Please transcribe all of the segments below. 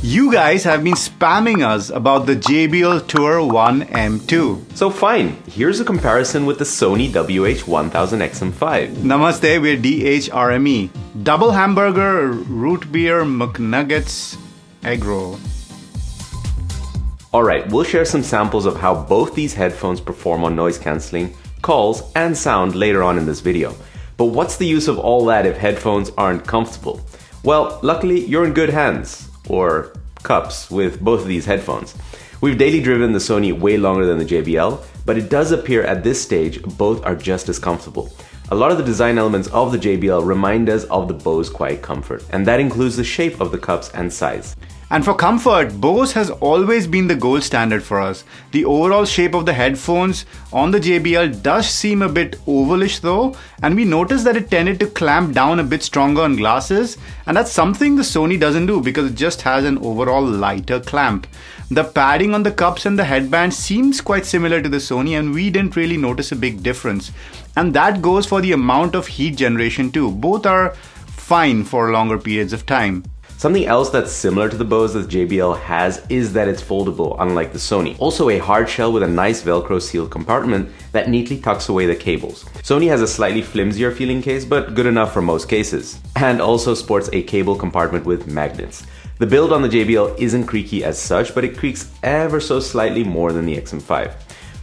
You guys have been spamming us about the JBL Tour One M2. So fine, here's a comparison with the Sony WH-1000 XM5. Namaste, we're DHRME. Double hamburger, root beer, McNuggets, egg roll. Alright, we'll share some samples of how both these headphones perform on noise cancelling, calls, and sound later on in this video. But what's the use of all that if headphones aren't comfortable? Well, luckily you're in good hands, or cups, with both of these headphones. We've daily driven the Sony way longer than the JBL, but it does appear at this stage both are just as comfortable. A lot of the design elements of the JBL remind us of the Bose Quiet Comfort, and that includes the shape of the cups and size. And for comfort, Bose has always been the gold standard for us. The overall shape of the headphones on the JBL does seem a bit ovalish though, and we noticed that it tended to clamp down a bit stronger on glasses, and that's something the Sony doesn't do because it just has an overall lighter clamp. The padding on the cups and the headband seems quite similar to the Sony, and we didn't really notice a big difference. And that goes for the amount of heat generation too. Both are fine for longer periods of time. Something else that's similar to the Bose that JBL has is that it's foldable, unlike the Sony. Also a hard shell with a nice Velcro sealed compartment that neatly tucks away the cables. Sony has a slightly flimsier feeling case, but good enough for most cases. And also sports a cable compartment with magnets. The build on the JBL isn't creaky as such, but it creaks ever so slightly more than the XM5.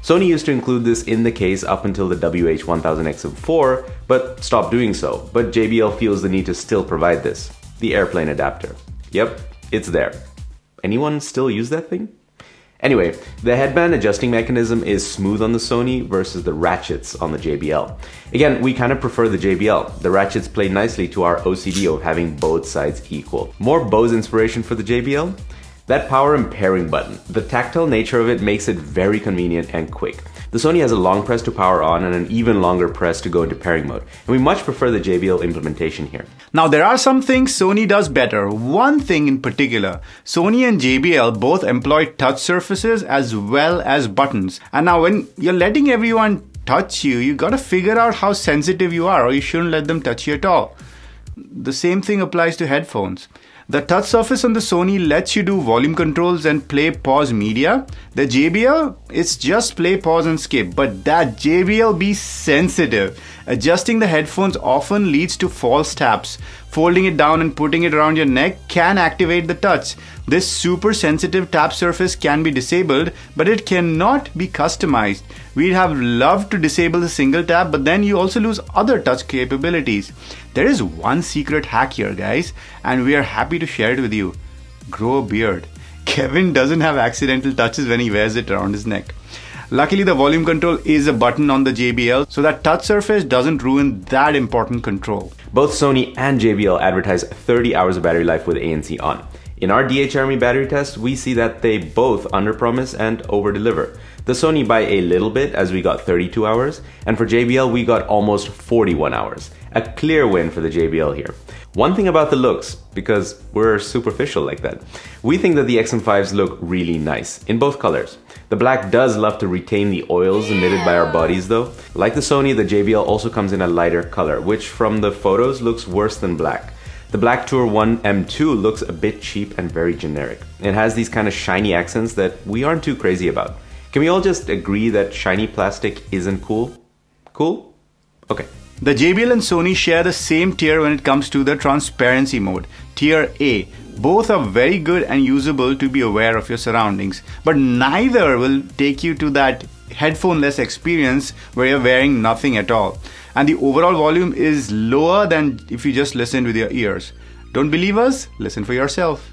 Sony used to include this in the case up until the WH-1000 XM4, but stopped doing so. But JBL feels the need to still provide this. The airplane adapter. Yep, it's there. Anyone still use that thing? Anyway, the headband adjusting mechanism is smooth on the Sony versus the ratchets on the JBL. Again, we kind of prefer the JBL. The ratchets play nicely to our OCD of having both sides equal. More Bose inspiration for the JBL? That power and pairing button. The tactile nature of it makes it very convenient and quick. The Sony has a long press to power on and an even longer press to go into pairing mode, and we much prefer the JBL implementation here. Now there are some things Sony does better. One thing in particular, Sony and JBL both employ touch surfaces as well as buttons. And now when you're letting everyone touch you, you gotta figure out how sensitive you are, or you shouldn't let them touch you at all. The same thing applies to headphones. The touch surface on the Sony lets you do volume controls and play, pause media. The JBL, it's just play, pause and skip. But that JBL be sensitive. Adjusting the headphones often leads to false taps. Folding it down and putting it around your neck can activate the touch. This super sensitive tap surface can be disabled, but it cannot be customized. We'd have loved to disable the single tap, but then you also lose other touch capabilities. There is one secret hack here, guys, and we are happy to share it with you. Grow a beard. Kevin doesn't have accidental touches when he wears it around his neck. Luckily, the volume control is a button on the JBL, so that touch surface doesn't ruin that important control. Both Sony and JBL advertise 30 hours of battery life with ANC on. In our DHRME battery test, we see that they both underpromise and overdeliver. The Sony by a little bit, as we got 32 hours, and for JBL we got almost 41 hours. A clear win for the JBL here. One thing about the looks, because we're superficial like that, we think that the XM5s look really nice, in both colors. The black does love to retain the oils emitted by our bodies though. Like the Sony, the JBL also comes in a lighter color, which from the photos looks worse than black. The black Tour One M2 looks a bit cheap and very generic. It has these kind of shiny accents that we aren't too crazy about. Can we all just agree that shiny plastic isn't cool? Cool? Okay. The JBL and Sony share the same tier when it comes to the transparency mode, tier A. Both are very good and usable to be aware of your surroundings, but neither will take you to that headphone-less experience where you're wearing nothing at all. And the overall volume is lower than if you just listen with your ears. Don't believe us? Listen for yourself.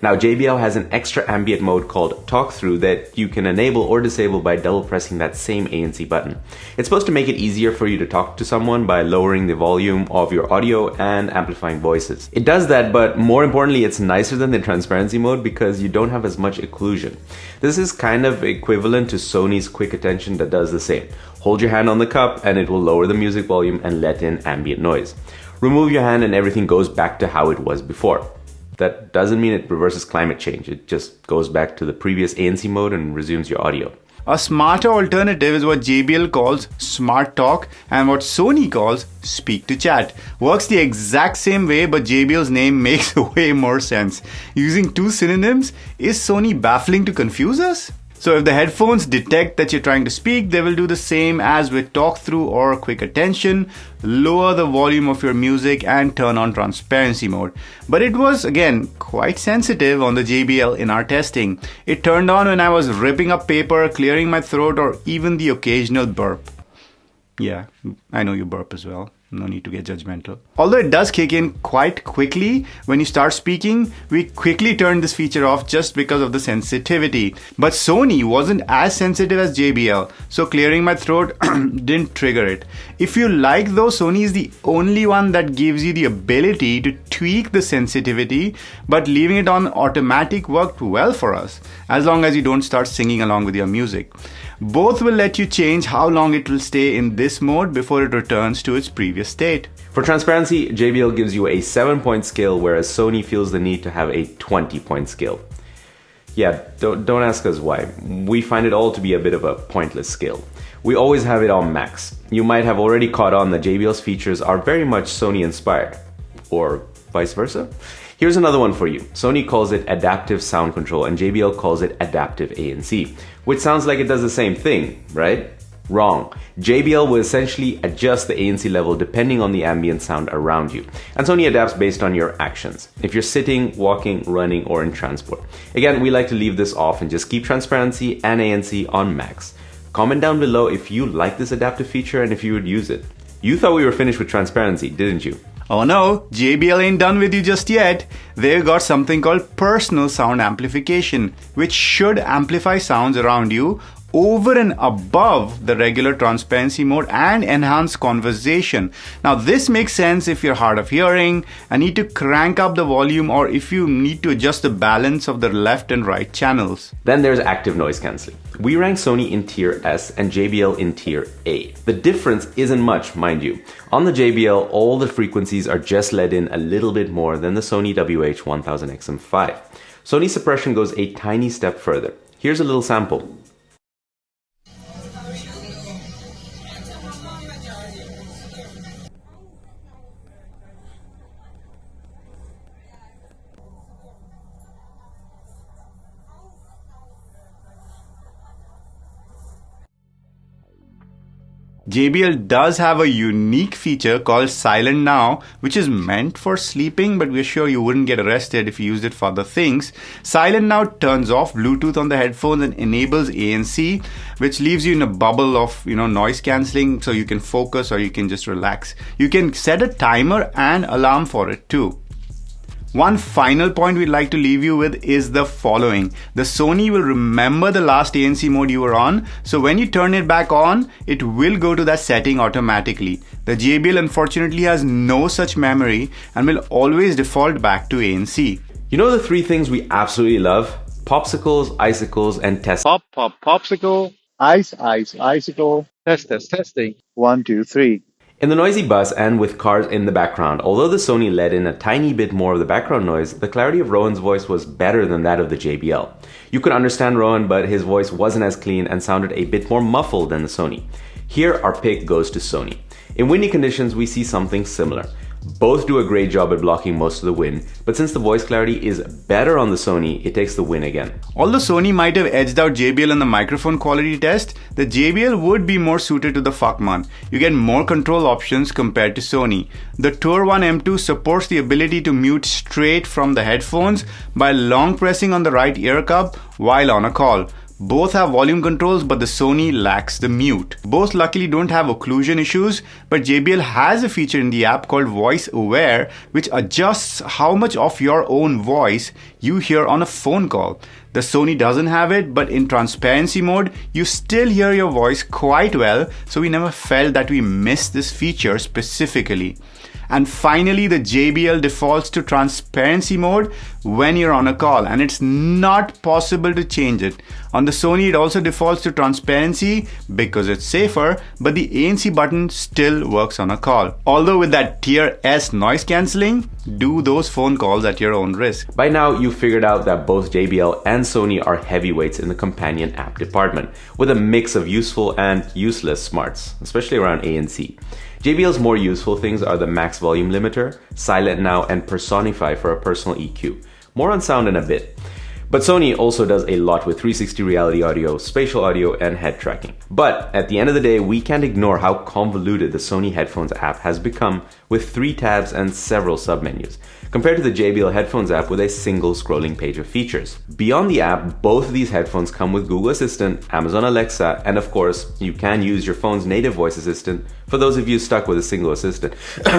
Now JBL has an extra ambient mode called Talk Through that you can enable or disable by double pressing that same ANC button. It's supposed to make it easier for you to talk to someone by lowering the volume of your audio and amplifying voices. It does that, but more importantly it's nicer than the transparency mode because you don't have as much occlusion. This is kind of equivalent to Sony's Quick Attention that does the same. Hold your hand on the cup and it will lower the music volume and let in ambient noise. Remove your hand and everything goes back to how it was before. That doesn't mean it reverses climate change. It just goes back to the previous ANC mode and resumes your audio. A smarter alternative is what JBL calls Smart Talk and what Sony calls Speak to Chat. Works the exact same way, but JBL's name makes way more sense. Using two synonyms, is Sony baffling to confuse us? So if the headphones detect that you're trying to speak, they will do the same as with talk through or quick attention, lower the volume of your music and turn on transparency mode. But it was, again, quite sensitive on the JBL in our testing. It turned on when I was ripping up paper, clearing my throat, or even the occasional burp. Yeah, I know you burp as well. No need to get judgmental. Although it does kick in quite quickly when you start speaking, we quickly turned this feature off just because of the sensitivity. But Sony wasn't as sensitive as JBL, so clearing my throat didn't trigger it. If you like though, Sony is the only one that gives you the ability to tweak the sensitivity, but leaving it on automatic worked well for us, as long as you don't start singing along with your music. Both will let you change how long it will stay in this mode before it returns to its previous state. For transparency, JBL gives you a 7-point scale, whereas Sony feels the need to have a 20-point scale. Yeah, don't ask us why. We find it all to be a bit of a pointless scale. We always have it on max. You might have already caught on that JBL's features are very much Sony inspired, or vice versa. Here's another one for you. Sony calls it adaptive sound control and JBL calls it adaptive ANC, which sounds like it does the same thing, right? Wrong. JBL will essentially adjust the ANC level depending on the ambient sound around you, and Sony adapts based on your actions. If you're sitting, walking, running, or in transport. Again, we like to leave this off and just keep transparency and ANC on max. Comment down below if you like this adaptive feature and if you would use it. You thought we were finished with transparency, didn't you? Oh no, JBL ain't done with you just yet. They've got something called personal sound amplification, which should amplify sounds around you over and above the regular transparency mode and enhance conversation. Now this makes sense if you're hard of hearing and need to crank up the volume, or if you need to adjust the balance of the left and right channels. Then there's active noise cancelling. We rank Sony in tier S and JBL in tier A. The difference isn't much, mind you. On the JBL, all the frequencies are just let in a little bit more than the Sony WH 1000 XM5. Sony suppression goes a tiny step further. Here's a little sample. JBL does have a unique feature called Silent Now, which is meant for sleeping, but we're sure you wouldn't get arrested if you used it for other things. Silent Now turns off Bluetooth on the headphones and enables ANC, which leaves you in a bubble of noise cancelling, so you can focus or you can just relax. You can set a timer and alarm for it too. One final point we'd like to leave you with is the following. The Sony will remember the last ANC mode you were on, so when you turn it back on, it will go to that setting automatically. The JBL unfortunately has no such memory and will always default back to ANC. You know the three things we absolutely love? Popsicles, icicles, and test. Popsicle, ice, icicle, testing. 1, 2, 3. In the noisy bus and with cars in the background, although the Sony let in a tiny bit more of the background noise, the clarity of Rohan's voice was better than that of the JBL. You could understand Rohan, but his voice wasn't as clean and sounded a bit more muffled than the Sony. Here, our pick goes to Sony. In windy conditions, we see something similar. Both do a great job at blocking most of the wind, but since the voice clarity is better on the Sony, it takes the win again. Although Sony might have edged out JBL in the microphone quality test, the JBL would be more suited to the Fuckman. You get more control options compared to Sony. The Tour One M2 supports the ability to mute straight from the headphones by long pressing on the right ear cup while on a call. Both have volume controls, but the Sony lacks the mute. Both luckily don't have occlusion issues, but JBL has a feature in the app called Voice Aware, which adjusts how much of your own voice you hear on a phone call. The Sony doesn't have it, but in transparency mode, you still hear your voice quite well, so we never felt that we missed this feature specifically. And finally, the JBL defaults to transparency mode when you're on a call, and it's not possible to change it. On the Sony, it also defaults to transparency because it's safer, but the ANC button still works on a call. Although with that tier S noise cancelling, do those phone calls at your own risk. By now, you've figured out that both JBL and Sony are heavyweights in the companion app department, with a mix of useful and useless smarts, especially around ANC. JBL's more useful things are the max volume limiter, silent now, and personify for a personal EQ. More on sound in a bit. But Sony also does a lot with 360 reality audio, spatial audio, and head tracking. But at the end of the day, we can't ignore how convoluted the Sony Headphones app has become with 3 tabs and several submenus, compared to the JBL Headphones app with a single scrolling page of features. Beyond the app, both of these headphones come with Google Assistant, Amazon Alexa, and of course, you can use your phone's native voice assistant for those of you stuck with a single assistant.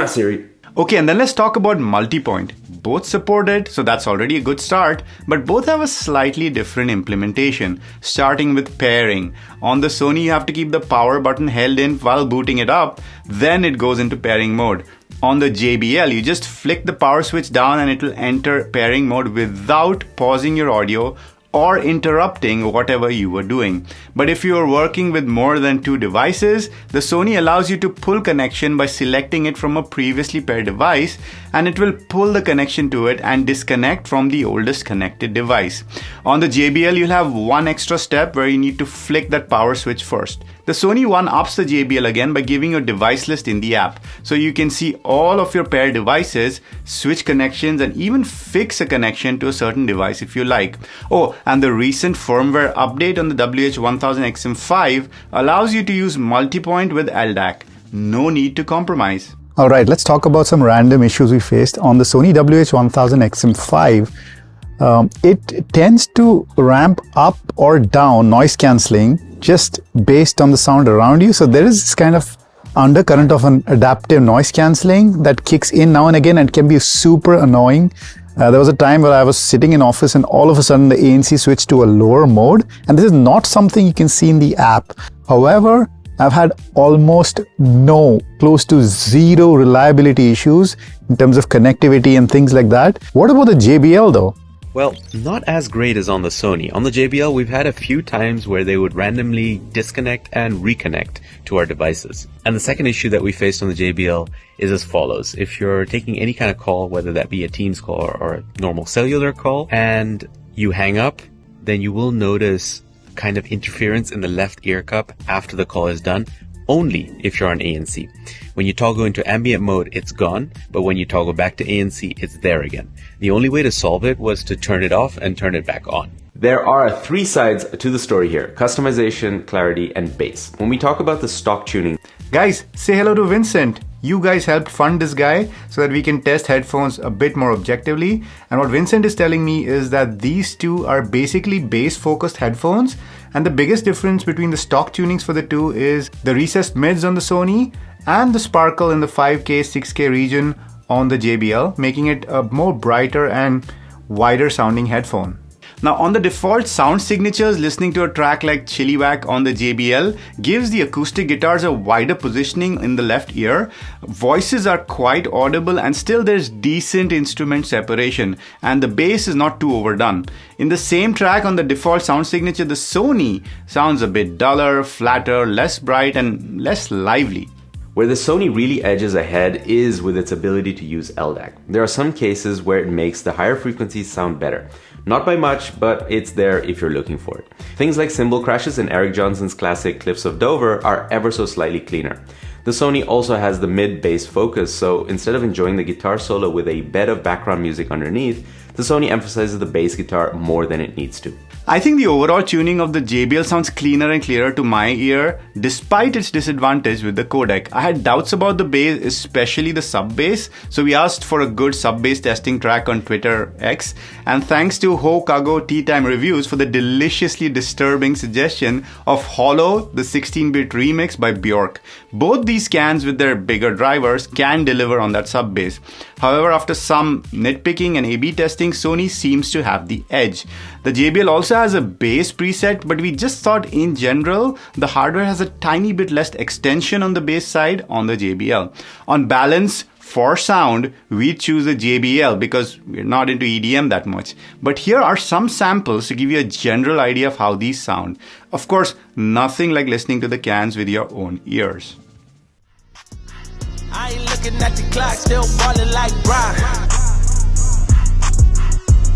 Siri. Okay, and then let's talk about multi-point. Both support it, so that's already a good start, but both have a slightly different implementation, starting with pairing. On the Sony, you have to keep the power button held in while booting it up, then it goes into pairing mode. On the JBL, you just flick the power switch down and it will enter pairing mode without pausing your audio or interrupting whatever you were doing. But if you are working with more than 2 devices, the Sony allows you to pull connection by selecting it from a previously paired device, and it will pull the connection to it and disconnect from the oldest connected device. On the JBL, you'll have one extra step where you need to flick that power switch first. The Sony One ups the JBL again by giving your device list in the app, so you can see all of your paired devices, switch connections, and even fix a connection to a certain device if you like. Oh, and the recent firmware update on the WH1000 XM5 allows you to use multi-point with LDAC. No need to compromise. Alright, let's talk about some random issues we faced on the Sony WH1000 XM5. It tends to ramp up or down noise cancelling just based on the sound around you. So there is this kind of undercurrent of an adaptive noise cancelling that kicks in now and again and can be super annoying. There was a time where I was sitting in office and all of a sudden the ANC switched to a lower mode, and this is not something you can see in the app. However, I've had almost no, close to zero reliability issues in terms of connectivity and things like that. What about the JBL though? Well, not as great as on the Sony. On the JBL, we've had a few times where they would randomly disconnect and reconnect to our devices. And the second issue that we faced on the JBL is as follows. If you're taking any kind of call, whether that be a Teams call or a normal cellular call, and you hang up, then you will notice kind of interference in the left ear cup after the call is done, only if you're on ANC. When you toggle into ambient mode, it's gone, but when you toggle back to ANC, it's there again. The only way to solve it was to turn it off and turn it back on. There are 3 sides to the story here: customization, clarity, and bass. When we talk about the stock tuning, Guys, say hello to Vincent. You guys helped fund this guy so that we can test headphones a bit more objectively. And what Vincent is telling me is that these two are basically bass-focused headphones. And the biggest difference between the stock tunings for the two is the recessed mids on the Sony and the sparkle in the 5K, 6K region on the JBL, making it a more brighter and wider sounding headphone. Now on the default sound signatures, listening to a track like Chilliwack on the JBL gives the acoustic guitars a wider positioning in the left ear. Voices are quite audible and still there's decent instrument separation, and the bass is not too overdone. In the same track on the default sound signature, the Sony sounds a bit duller, flatter, less bright and less lively. Where the Sony really edges ahead is with its ability to use LDAC. There are some cases where it makes the higher frequencies sound better. Not by much, but it's there if you're looking for it. Things like cymbal crashes in Eric Johnson's classic Cliffs of Dover are ever so slightly cleaner. The Sony also has the mid-bass focus, so instead of enjoying the guitar solo with a bed of background music underneath, the Sony emphasizes the bass guitar more than it needs to. I think the overall tuning of the JBL sounds cleaner and clearer to my ear, despite its disadvantage with the codec. I had doubts about the bass, especially the sub bass, so we asked for a good sub bass testing track on Twitter X, and thanks to Hokago Tea Time Reviews for the deliciously disturbing suggestion of Hollow, the 16-bit remix by Bjork. Both these cans with their bigger drivers can deliver on that sub bass. However, after some nitpicking and A/B testing, Sony seems to have the edge. The JBL also has a bass preset, but we just thought in general the hardware has a tiny bit less extension on the bass side on the JBL. On balance, For sound, we choose the JBL because we're not into EDM that much. But here are some samples to give you a general idea of how these sound. Of course, nothing like listening to the cans with your own ears. I ain't looking at the clock, still ballin' like Brian.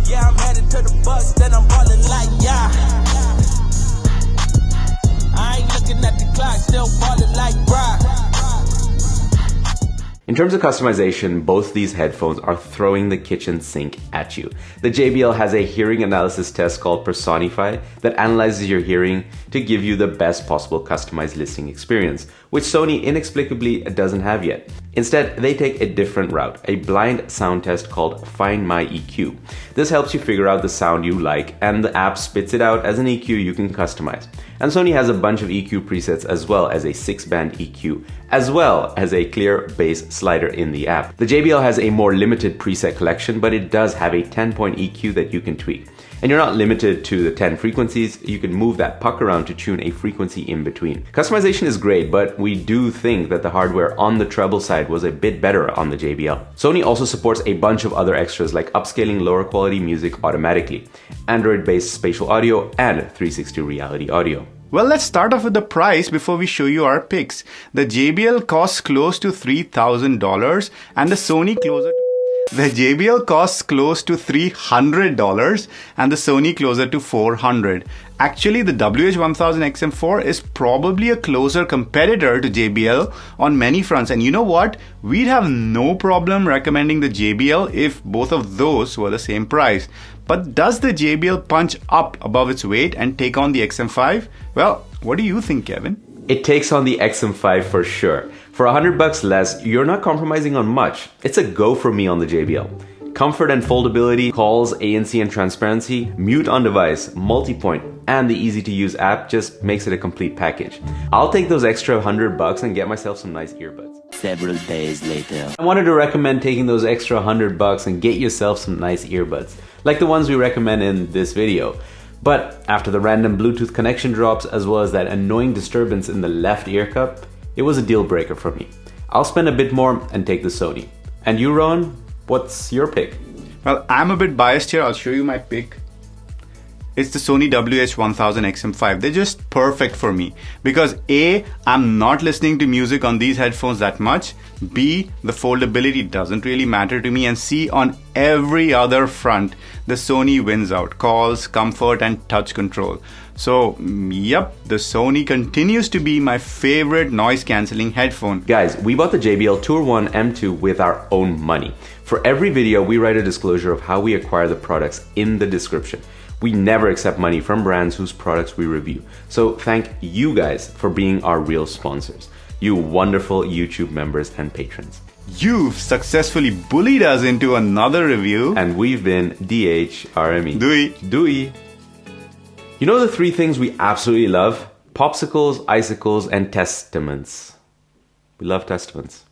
Yeah, I'm headed to the bus, then I'm ballin' like yeah. I ain't looking at the clock, still ballin' like Brian. In terms of customization, both these headphones are throwing the kitchen sink at you. The JBL has a hearing analysis test called Personify that analyzes your hearing to give you the best possible customized listening experience, which Sony inexplicably doesn't have yet. Instead, they take a different route, a blind sound test called Find My EQ. This helps you figure out the sound you like, and the app spits it out as an EQ you can customize. And Sony has a bunch of EQ presets as well as a 6-band EQ, as well as a clear bass slider in the app. The JBL has a more limited preset collection, but it does have a 10-point EQ that you can tweak. And you're not limited to the 10 frequencies, you can move that puck around to tune a frequency in between. Customization is great, but we do think that the hardware on the treble side was a bit better on the JBL. Sony also supports a bunch of other extras like upscaling lower quality music automatically, Android-based spatial audio, and 360 reality audio. Well, let's start off with the price before we show you our picks. The JBL costs close to $3,000 and the Sony closer to The JBL costs close to $300 and the Sony closer to $400. Actually, the WH-1000 XM4 is probably a closer competitor to JBL on many fronts. And you know what? We'd have no problem recommending the JBL if both of those were the same price. But does the JBL punch up above its weight and take on the XM5? Well, what do you think, Kevin? It takes on the XM5 for sure. For $100 less, you're not compromising on much. It's a go for me on the JBL. Comfort and foldability, calls, ANC and transparency, mute on device, multi-point, and the easy to use app just makes it a complete package. I'll take those extra $100 and get myself some nice earbuds. Several days later. I wanted to recommend taking those extra $100 and get yourself some nice earbuds, like the ones we recommend in this video. But after the random Bluetooth connection drops, as well as that annoying disturbance in the left ear cup, it was a deal breaker for me. I'll spend a bit more and take the Sony. And you, Ron, what's your pick? Well, I'm a bit biased here. I'll show you my pick. It's the Sony WH-1000 XM5. They're just perfect for me because A, I'm not listening to music on these headphones that much. B, the foldability doesn't really matter to me. And C, on every other front, the Sony wins out. Calls, comfort, and touch control. So, yep, the Sony continues to be my favorite noise-cancelling headphone. Guys, we bought the JBL Tour One M2 with our own money. For every video, we write a disclosure of how we acquire the products in the description. We never accept money from brands whose products we review. So thank you guys for being our real sponsors. You wonderful YouTube members and patrons. You've successfully bullied us into another review. And we've been DHRME. Dewey. You know the three things we absolutely love? Popsicles, icicles, and testaments. We love testaments.